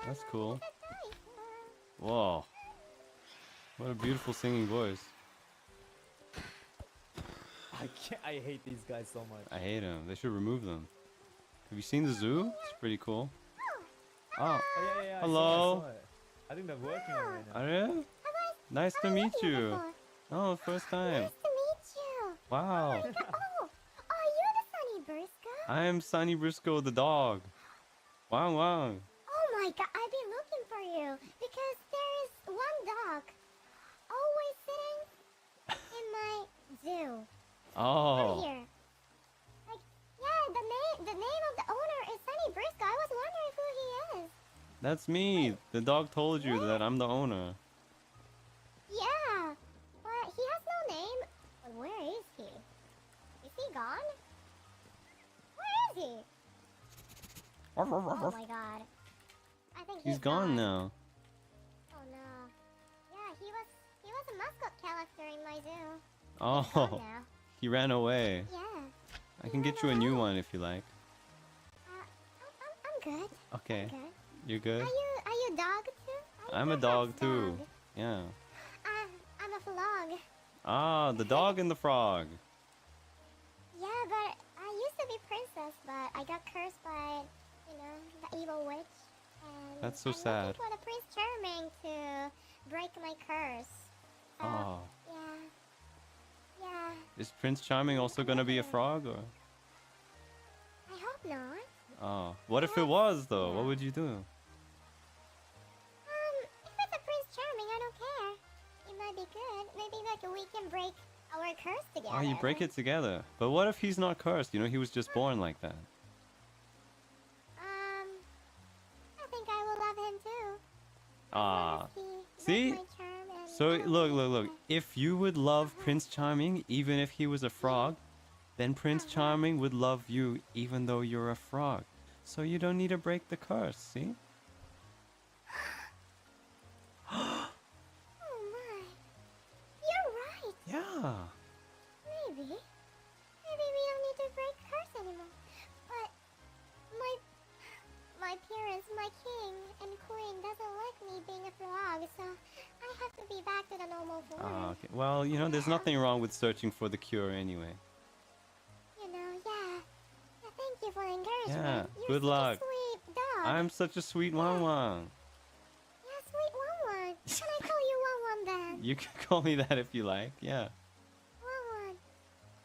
That's cool. Whoa. What a beautiful singing voice. I hate these guys so much. I hate them. They should remove them. Have you seen the zoo? It's pretty cool. Oh, Yeah. hello. I saw it. I think they're working on it right now. Are you? Nice to meet you. Oh, first time. Nice to meet you. Wow. Oh, are you the Sonny Brisko? I am Sonny Brisko the dog. Wow. Oh my god, I've been looking for you because there is one dog always sitting in my zoo. Oh. Here. Like, yeah, the name of the owner is Sonny Brisko. I was wondering who he is. That's me. The dog told you that I'm the owner. Yeah, but he has no name. But where is he? Is he gone? Where is he? Oh my god. I think He's gone now. Oh no. Yeah, he was a mascot character in my zoo. He's Oh, gone now. he ran away. Yeah. I can get you a new one if you like. I'm good. Okay. I'm good. You're good? Are you a dog too? I'm a dog too. Yeah. I'm a frog. Ah, the dog and the frog. Yeah, but I used to be princess, but I got cursed by, the evil witch. And That's so I'm sad. looking for the Prince Charming to break my curse. So, Oh. Yeah. Is Prince Charming also gonna be a frog or? I hope not. Oh. What if it was though? What would you do? If it's a Prince Charming, I don't care. It might be good. Maybe we can break our curse together. Oh, you break it together. But what if he's not cursed? He was just born like that. I think I will love him too. Ah. He knows See? my charm and So I will look. If you would love Prince Charming even if he was a frog, then Prince Charming would love you even though you're a frog. So you don't need to break the curse, see? Oh my. You're right. Yeah. Maybe we don't need to break curse anymore. But my parents, my king and queen doesn't like me being a frog, so I have to be back to the normal form. Ah, okay. Well, there's nothing wrong with searching for the cure anyway. Yeah. Thank you for the encouragement. Yeah, You're good such luck. a sweet dog. I'm such a sweet wanwan. Yeah, sweet wanwan. Can I call you wanwan then? You can call me that if you like. Yeah. Wanwan.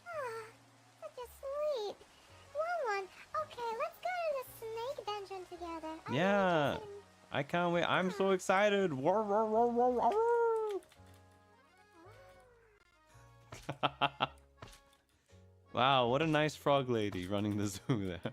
Ah, such a sweet wanwan. Okay, let's go to the snake dungeon together. Are you Yeah. interested in- I can't wait. I'm so excited. Roar, roar, roar, roar, roar. Wow, what a nice frog lady running the zoo there.